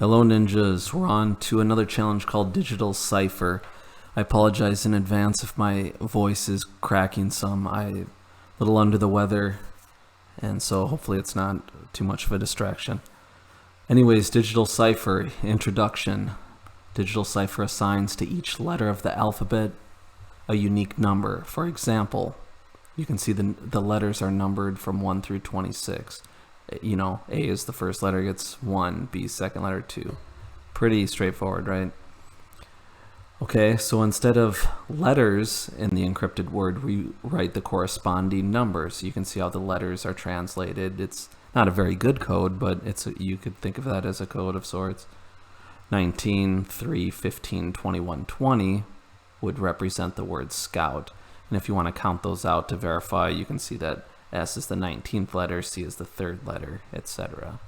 Hello ninjas, we're on to another challenge called Digital Cypher. I apologize in advance if my voice is cracking some. I'm a little under the weather, and so hopefully it's not too much of a distraction. Anyways, Digital Cypher, introduction. Digital Cypher assigns to each letter of the alphabet a unique number. For example, you can see the letters are numbered from 1 through 26. You know, A is the first letter, gets 1, B second letter 2. Pretty straightforward, right? Okay, so instead of letters in the encrypted word, we write the corresponding numbers. You can see how the letters are translated. It's not a very good code, but you could think of that as a code of sorts. 19, 3, 15, 21, 20 would represent the word scout. And if you want to count those out to verify, you can see that S is the 19th letter, C is the 3rd letter, etc.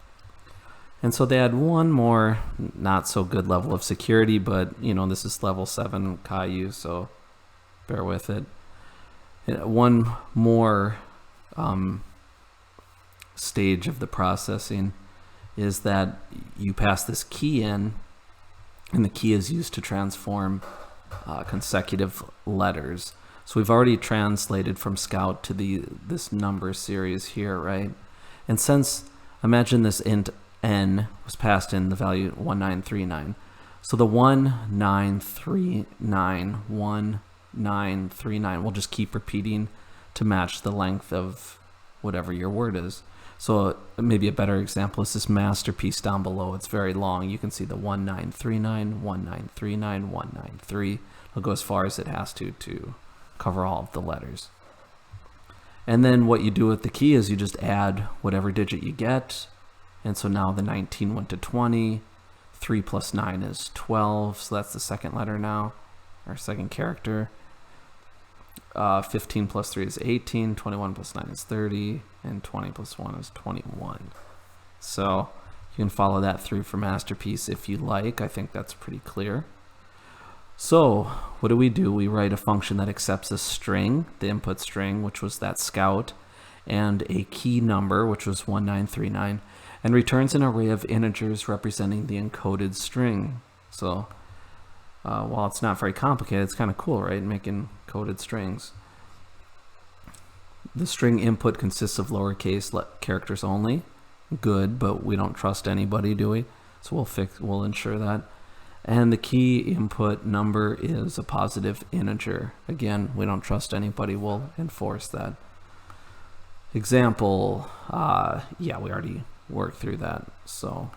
And so they add one more not so good level of security, but you know, this is level 7 Caillou, so bear with it. One more stage of the processing is that you pass this key in, and the key is used to transform consecutive letters. So we've already translated from scout to this number series here, right? And since, imagine this int n was passed in the value 1939. So the 1939 will just keep repeating to match the length of whatever your word is. So maybe a better example is this masterpiece down below. It's very long. You can see the 1939, 1939, 193. It'll go as far as it has to cover all of the letters. And then what you do with the key is you just add whatever digit you get. And so now the 19 went to 20, 3 plus 9 is 12, so that's the second letter now, or second character. 15 plus 3 is 18, 21 plus 9 is 30, and 20 plus 1 is 21. So you can follow that through for masterpiece if you like. I think that's pretty clear. So what do? We write a function that accepts a string, the input string, which was that scout, and a key number, which was 1939, and returns an array of integers representing the encoded string. So while it's not very complicated, it's kind of cool, right? Making coded strings. The string input consists of lowercase characters only. Good, but we don't trust anybody, do we? So we'll ensure that. And the key input number is a positive integer. Again, we don't trust anybody, we'll enforce that. Example, yeah, we already worked through that. So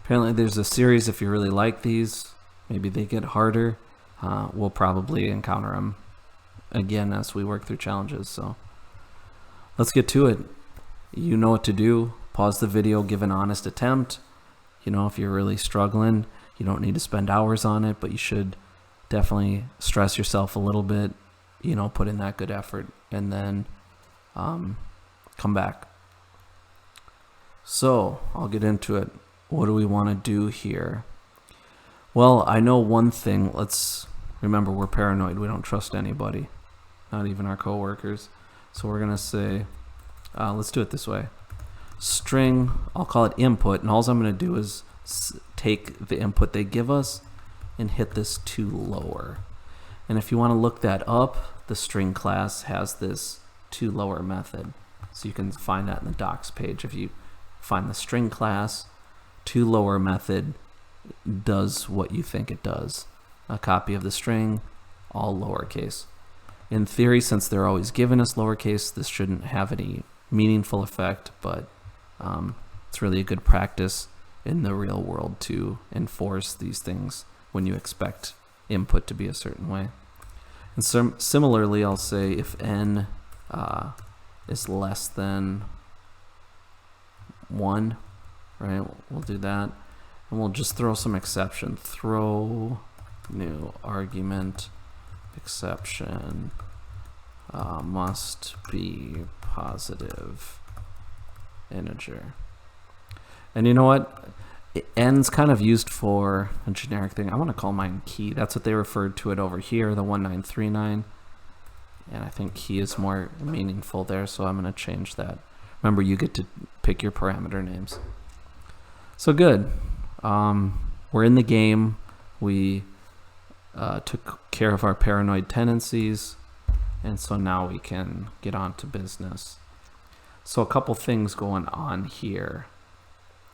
apparently there's a series. If you really like these, maybe they get harder. We'll probably encounter them again as we work through challenges. So let's get to it. You know what to do. Pause the video, give an honest attempt. You know, if you're really struggling, you don't need to spend hours on it, but you should definitely stress yourself a little bit, you know, put in that good effort, and then come back. So I'll get into it. What do we want to do here? Well, I know one thing. Let's remember, we're paranoid. We don't trust anybody, not even our coworkers. So we're going to say, let's do it this way. String, I'll call it input, and all I'm going to do is take the input they give us and hit this to lower. And if you want to look that up, the string class has this to lower method. So you can find that in the docs page. If you find the string class, to lower method does what you think it does. A copy of the string, all lowercase. In theory, since they're always giving us lowercase, this shouldn't have any meaningful effect, but it's really a good practice in the real world to enforce these things when you expect input to be a certain way. And similarly, I'll say if n is less than 1, right? We'll do that, and we'll just throw some exception. Throw new argument exception must be positive integer. And you know what? N's kind of used for a generic thing. I want to call mine key. That's what they referred to it over here, the 1939. And I think key is more meaningful there, so I'm going to change that. Remember, you get to pick your parameter names. So good. we're in the game. We took care of our paranoid tendencies, and so now we can get on to business. So a couple things going on here.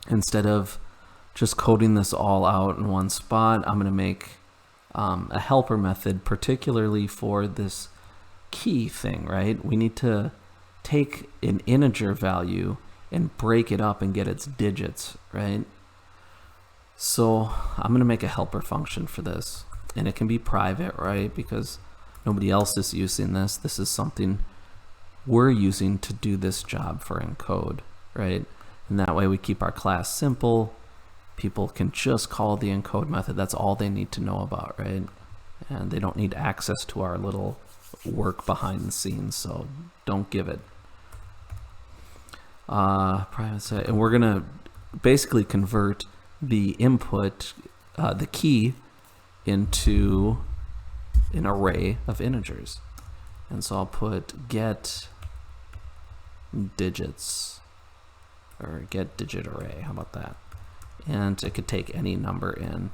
Instead of just coding this all out in one spot, I'm going to make a helper method, particularly for this key thing, right? We need to take an integer value and break it up and get its digits, right? So I'm going to make a helper function for this, and it can be private, right? Because nobody else is using this. This is something we're using to do this job for encode, right? And that way we keep our class simple. People can just call the encode method. That's all they need to know about, right? And they don't need access to our little work behind the scenes, so don't give it. Private set, and we're gonna basically convert the input, the key, into an array of integers. And so I'll put get digits, or get digit array. How about that? And it could take any number in.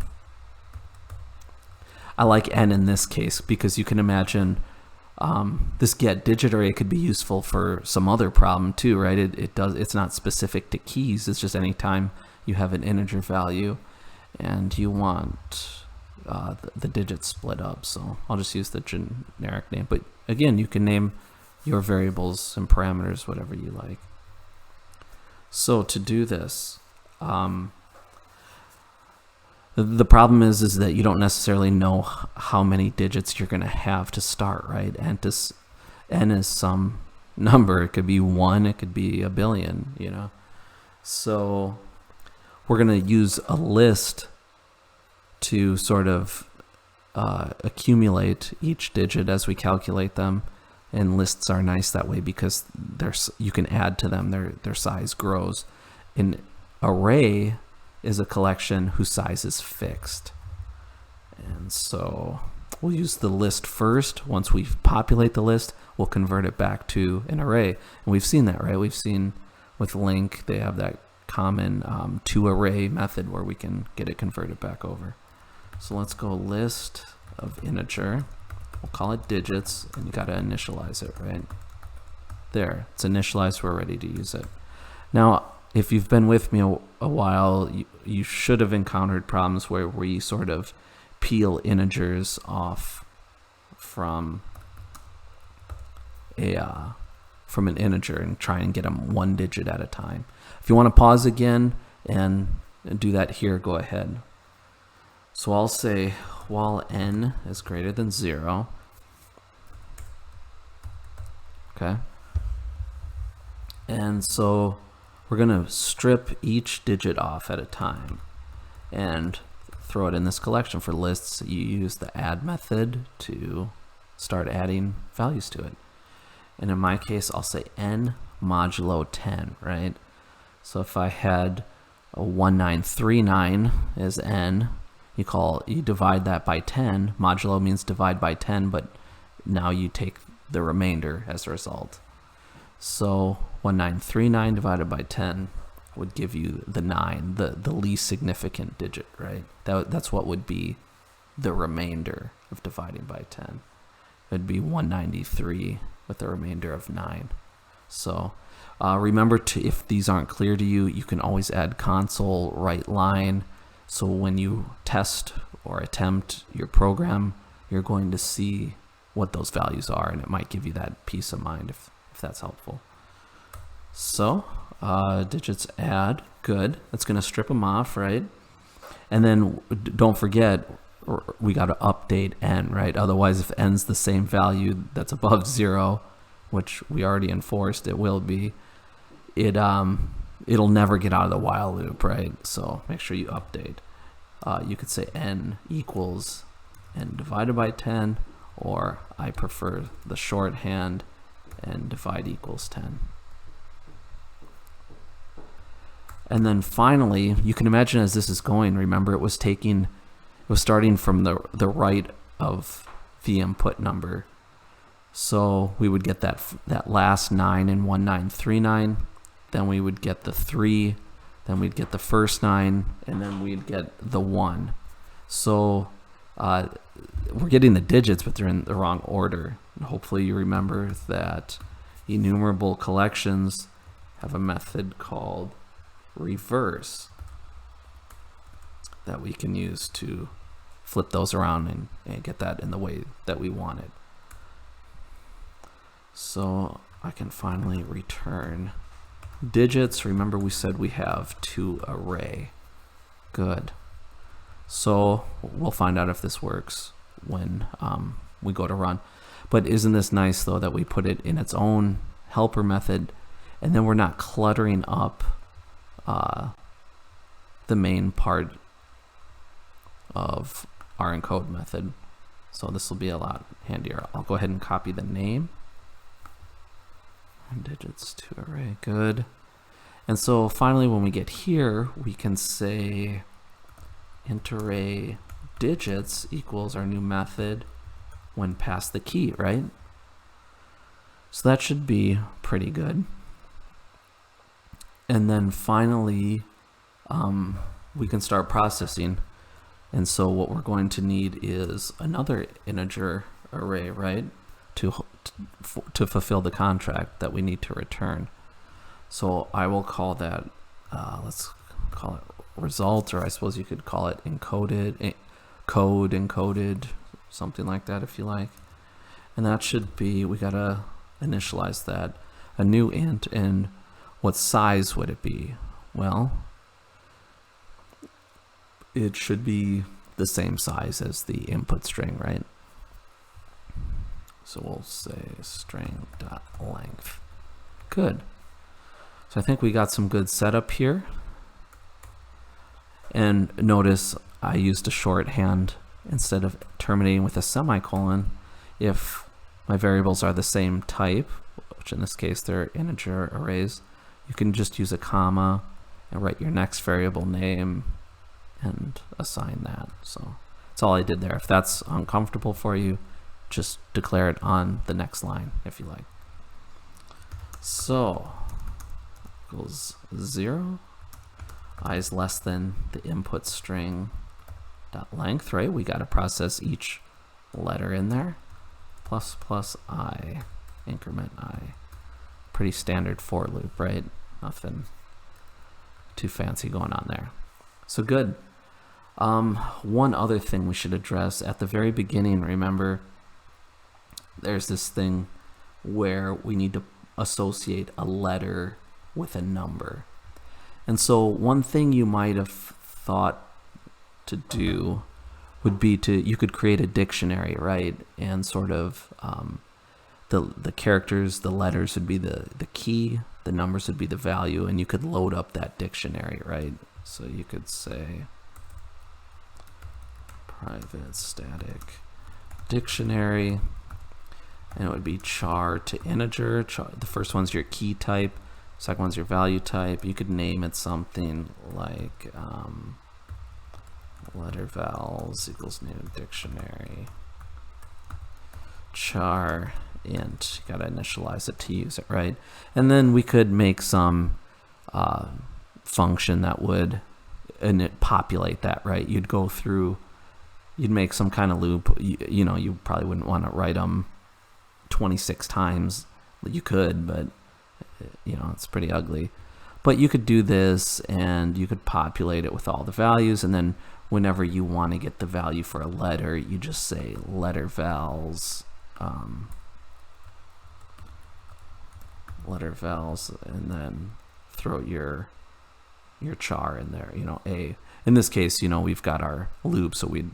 I like n in this case because you can imagine this get digit array could be useful for some other problem too, right? It's not specific to keys. It's just anytime you have an integer value and you want the digits split up. So I'll just use the generic name. But again, you can name your variables and parameters whatever you like. So to do this, the problem is that you don't necessarily know how many digits you're going to have to start, right? And n is some number. It could be 1, it could be a billion, you know. So we're going to use a list to sort of accumulate each digit as we calculate them. And lists are nice that way because you can add to them, their size grows. An array is a collection whose size is fixed. And so we'll use the list first. Once we populate the list, we'll convert it back to an array. And we've seen that, right? We've seen with LINQ, they have that common toArray method where we can get it converted back over. So let's go list of integer. We'll call it digits, and you got to initialize it, right? There, it's initialized, we're ready to use it. Now, if you've been with me a while, you should have encountered problems where we sort of peel integers off from an integer and try and get them one digit at a time. If you want to pause again and do that here, go ahead. So I'll say while n is greater than 0, okay? And so we're going to strip each digit off at a time and throw it in this collection. For lists, you use the add method to start adding values to it. And in my case, I'll say n modulo 10, right? So if I had a 1939 as n, you divide that by 10. Modulo means divide by 10, but now you take the remainder as a result. So 1939 divided by 10 would give you the 9, the least significant digit, right? That's what would be the remainder of dividing by 10. It'd be 193 with a remainder of 9. So remember, if these aren't clear to you, you can always add console write line. So when you test or attempt your program, you're going to see what those values are, and it might give you that peace of mind if that's helpful. So digits add, good. That's going to strip them off, right? And then don't forget, we got to update n, right? Otherwise, if n's the same value that's above 0, which we already enforced it will be, it'll never get out of the while loop, right? So make sure you update. You could say n equals n divided by 10, or I prefer the shorthand, n divide equals 10. And then finally, you can imagine as this is going, remember it was starting from the right of the input number. So we would get that last 9 in 1939. Then we would get the 3 then we'd get the first 9, and then we'd get the 1. So we're getting the digits, but they're in the wrong order. And hopefully you remember that enumerable collections have a method called reverse that we can use to flip those around and get that in the way that we want it. So I can finally return digits. Remember we said we have 2 array. Good. So we'll find out if this works when we go to run. But isn't this nice though that we put it in its own helper method, and then we're not cluttering up the main part of our encode method. So this will be a lot handier. I'll go ahead and copy the name. Digits to array, good. And so finally when we get here, we can say int array digits equals our new method when passed the key, right? So that should be pretty good. And then finally, we can start processing. And so what we're going to need is another integer array, right? To fulfill the contract that we need to return. So I will call that, let's call it result, or I suppose you could call it encoded, encoded, something like that if you like. And that should be, we gotta initialize that, a new int, and what size would it be? Well, it should be the same size as the input string, right? So we'll say string.length. Good. So I think we got some good setup here. And notice I used a shorthand instead of terminating with a semicolon. If my variables are the same type, which in this case they're integer arrays, you can just use a comma and write your next variable name and assign that. So that's all I did there. If that's uncomfortable for you, just declare it on the next line if you like. So equals 0, I is less than the input string dot length, right? We got to process each letter in there. Plus I, increment I. Pretty standard for loop, right? Nothing too fancy going on there. So good. One other thing we should address at the very beginning, remember, there's this thing where we need to associate a letter with a number. And so one thing you might have thought to do would be you could create a dictionary, right? And sort of the characters, the letters would be the key, the numbers would be the value, and you could load up that dictionary, right? So you could say private static dictionary, and it would be char to integer. The first one's your key type, second one's your value type. You could name it something like letter vals equals new dictionary char int. You gotta initialize it to use it, right? And then we could make some function that would populate that, right? You'd go through, you'd make some kind of loop. You know, you probably wouldn't want to write them 26 times. You could, but you know, it's pretty ugly. But you could do this and you could populate it with all the values, and then whenever you want to get the value for a letter, you just say letter vals, and then throw your char in there. You know, in this case, you know, we've got our loop, so we'd,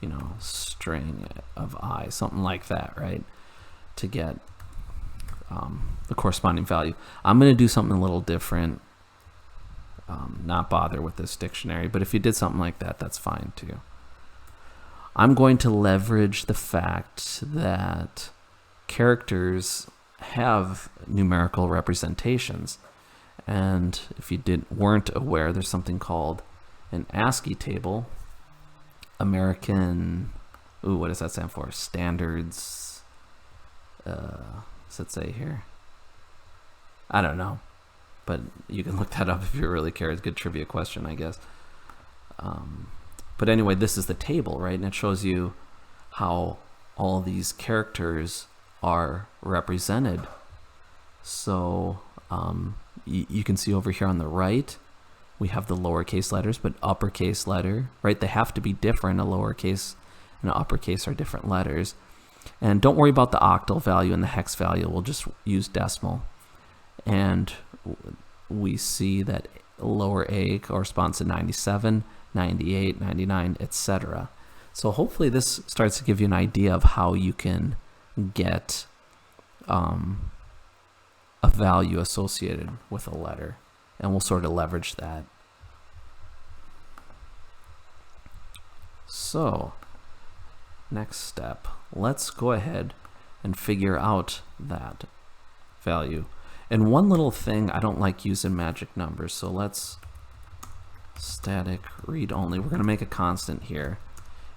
you know, string of I, something like that, right? To get the corresponding value. I'm going to do something a little different, not bother with this dictionary, but if you did something like that, that's fine too. I'm going to leverage the fact that characters have numerical representations, and if you weren't aware, there's something called an ASCII table, American, what does that stand for? Standards, does it say here? I don't know, but you can look that up if you're really curious. Good trivia question, I guess. But anyway, this is the table, right? And it shows you how all these characters are represented. So you can see over here on the right, we have the lowercase letters, but uppercase letter, right? They have to be different. A lowercase and an uppercase are different letters. And don't worry about the octal value and the hex value. We'll just use decimal. And we see that lower A corresponds to 97, 98, 99, etc. So hopefully this starts to give you an idea of how you can get a value associated with a letter. And we'll sort of leverage that. So next step, let's go ahead and figure out that value. And one little thing, I don't like using magic numbers, so let's static read only. We're going to make a constant here,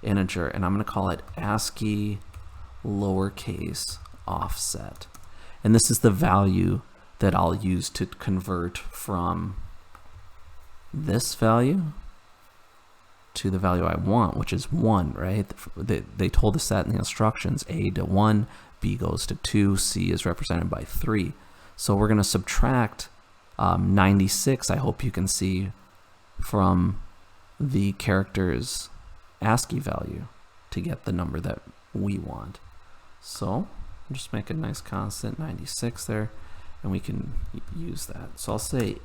integer, and I'm going to call it ASCII lowercase offset. And this is the value that I'll use to convert from this value to the value I want, which is 1, right? They told us that in the instructions. A to 1, B goes to 2, C is represented by 3. So we're going to subtract 96, I hope you can see, from the character's ASCII value to get the number that we want. So just make a nice constant 96 there, and we can use that. So I'll say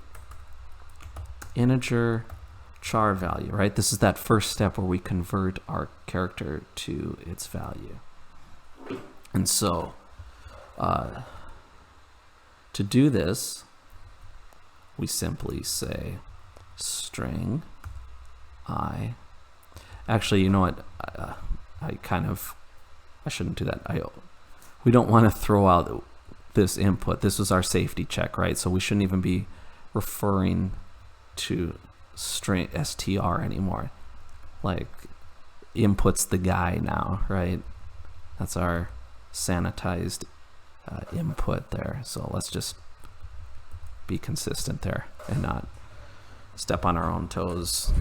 integer char value, right? This is that first step where we convert our character to its value. And so to do this, we simply say string I. Actually, you know what? I shouldn't do that. We don't want to throw out this input. This was our safety check, right? So we shouldn't even be referring to string str anymore. Like input's the guy now, right? That's our sanitized input there. So let's just be consistent there and not step on our own toes,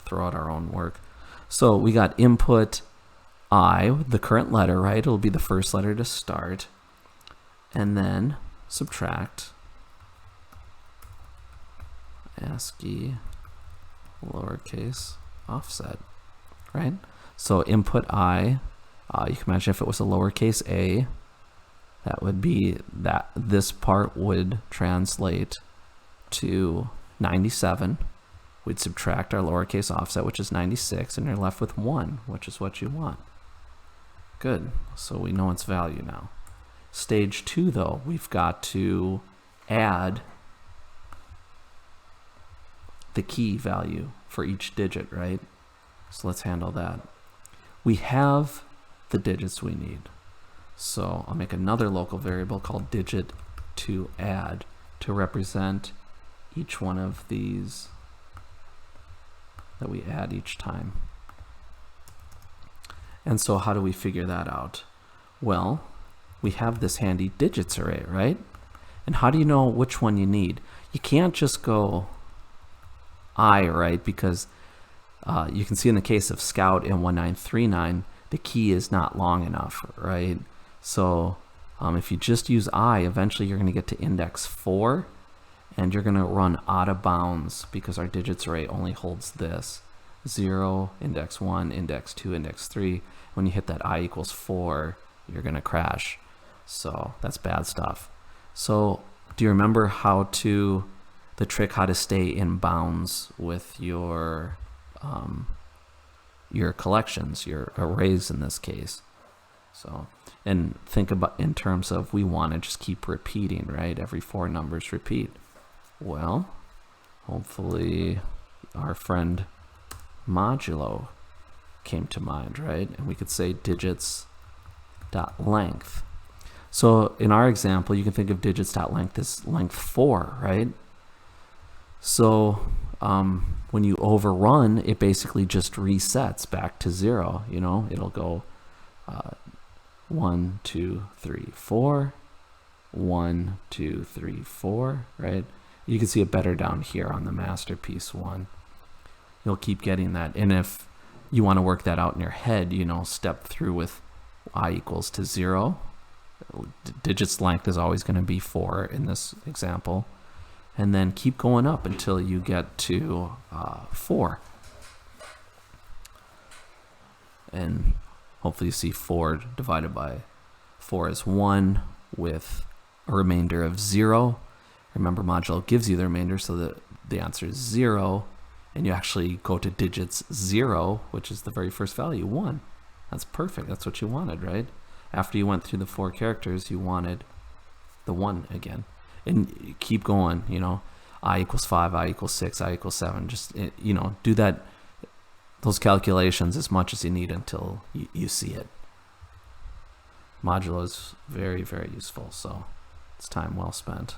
throw out our own work. So we got input I, the current letter, right? It'll be the first letter to start, and then subtract ASCII lowercase offset, right? So input I, you can imagine if it was a lowercase a, that would be that this part would translate to 97. We'd subtract our lowercase offset, which is 96, and you're left with 1, which is what you want. Good, so we know its value now. Stage 2, though, we've got to add the key value for each digit, right? So let's handle that. We have the digits we need. So I'll make another local variable called digit to add to represent each one of these that we add each time. And so how do we figure that out? Well, we have this handy digits array, right? And how do you know which one you need? You can't just go I, right? Because you can see in the case of Scout in 1939, the key is not long enough, right? So if you just use I, eventually you're going to get to index 4, and you're going to run out of bounds because our digits array only holds this. 0, index 1, index 2, index 3. When you hit that I equals 4, you're going to crash. So that's bad stuff. So do you remember the trick how to stay in bounds with your collections, your arrays in this case? So, and think about in terms of we want to just keep repeating, right? Every 4 numbers repeat. Well, hopefully our friend modulo came to mind, right? And we could say digits.length. So in our example, you can think of digits.length as length 4, right? So when you overrun, it basically just resets back to 0. You know, it'll go 1, 2, 3, 4, 1, 2, 3, 4, right? You can see it better down here on the masterpiece one. You'll keep getting that. And if you want to work that out in your head, you know, step through with I equals to 0. Digits length is always going to be 4 in this example. And then keep going up until you get to 4. And hopefully you see 4 divided by 4 is 1 with a remainder of 0. Remember, modulo gives you the remainder, so that the answer is 0. And you actually go to digits 0, which is the very first value, 1. That's perfect. That's what you wanted, right? After you went through the 4 characters, you wanted the 1 again. And keep going, you know, I equals 5, I equals 6, I equals 7. Just, you know, do that, those calculations as much as you need until you see it. Modulo is very, very useful, so it's time well spent.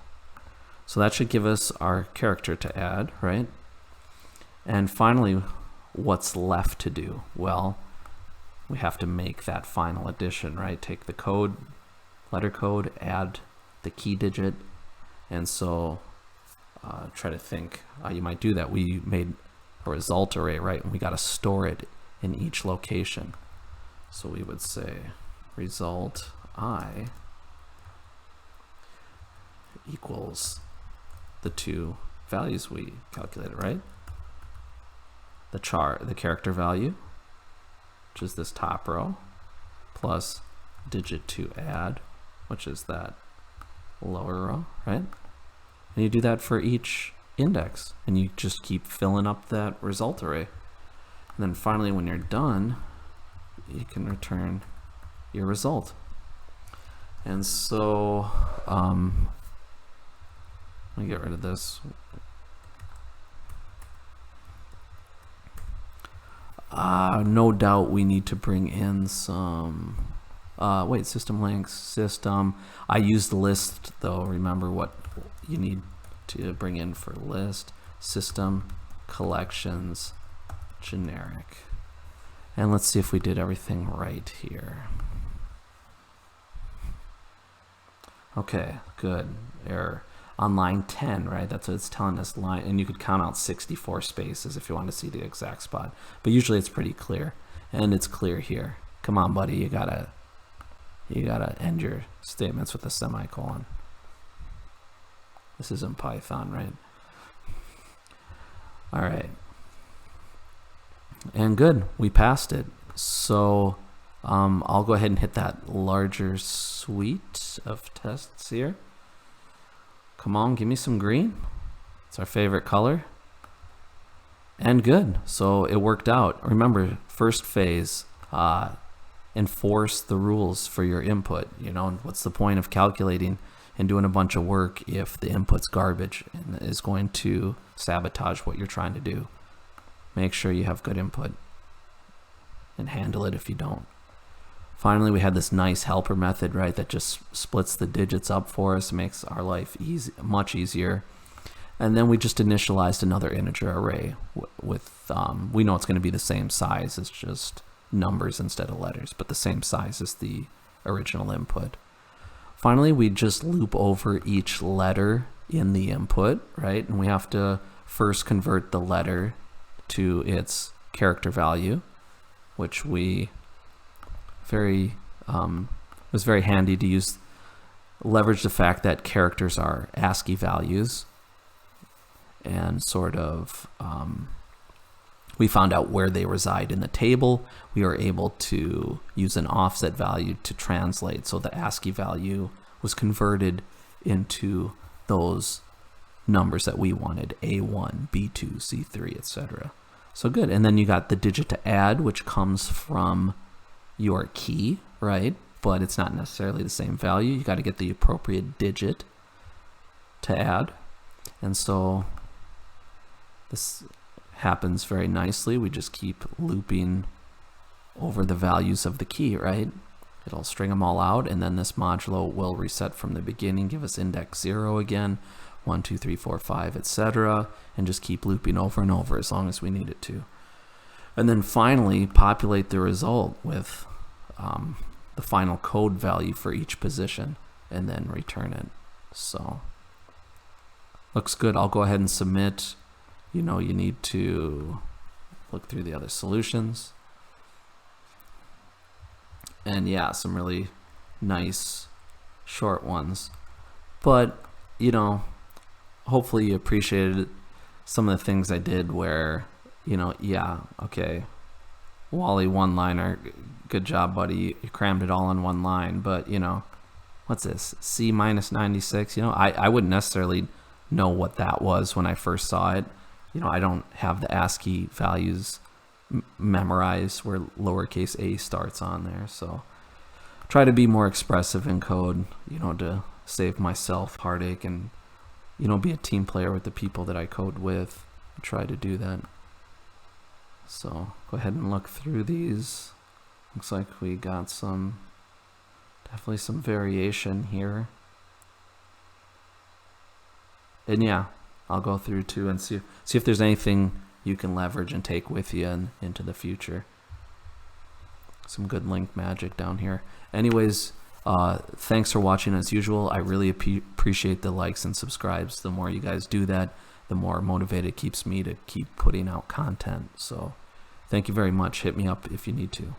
So that should give us our character to add, right? And finally, what's left to do? Well, we have to make that final addition, right? Take the code, letter code, add the key digit. And so try to think how you might do that. We made a result array, right? And we got to store it in each location. So we would say result I equals the 2 values we calculated, right? The char, the character value, which is this top row, plus digit to add, which is that lower row, right? And you do that for each index, and you just keep filling up that result array. And then finally, when you're done, you can return your result. And so, let me get rid of this. No doubt we need to bring in some, wait, system links, system. I used list though. Remember what you need to bring in for list, system, collections, generic. And let's see if we did everything right here. Okay, good. Error. On line 10, right? That's what it's telling us, line, and you could count out 64 spaces if you want to see the exact spot. But usually it's pretty clear, and it's clear here. Come on, buddy, you gotta end your statements with a semicolon. This isn't Python, right? All right, and good, we passed it. So I'll go ahead and hit that larger suite of tests here. Come on, give me some green. It's our favorite color. And good, so it worked out. Remember, first phase, enforce the rules for your input. You know, what's the point of calculating and doing a bunch of work if the input's garbage and is going to sabotage what you're trying to do? Make sure you have good input and handle it if you don't. Finally, we had this nice helper method, right, that just splits the digits up for us, makes our life easy, much easier. And then we just initialized another integer array with, we know it's going to be the same size, it's just numbers instead of letters, but the same size as the original input. Finally, we just loop over each letter in the input, right? And we have to first convert the letter to its character value, which we was very handy to use, leverage the fact that characters are ASCII values, and sort of we found out where they reside in the table. We are able to use an offset value to translate, so the ASCII value was converted into those numbers that we wanted, A1, B2, C3, etc. So good. And then you got the digit to add, which comes from your key, right? But it's not necessarily the same value. You got to get the appropriate digit to add. And so this happens very nicely. We just keep looping over the values of the key, right? It'll string them all out, and then this modulo will reset from the beginning, give us index 0 again, 1, 2, 3, 4, 5, etc., and just keep looping over and over as long as we need it to. And then finally, populate the result with the final code value for each position, and then return it. So looks good. I'll go ahead and submit. You need to look through the other solutions. And yeah, some really nice short ones. But, hopefully you appreciated some of the things I did where, yeah, okay, Wally one-liner, good job, buddy. You crammed it all in one line. But, what's this? C minus 96? I wouldn't necessarily know what that was when I first saw it. I don't have the ASCII values memorized where lowercase a starts on there. So try to be more expressive in code, to save myself heartache and, be a team player with the people that I code with. I try to do that. So go ahead and look through these. Looks like we got definitely some variation here. And yeah, I'll go through too and see if there's anything you can leverage and take with you into the future. Some good link magic down here. Anyways, thanks for watching as usual. I really appreciate the likes and subscribes. The more you guys do that, the more motivated it keeps me to keep putting out content. So thank you very much. Hit me up if you need to.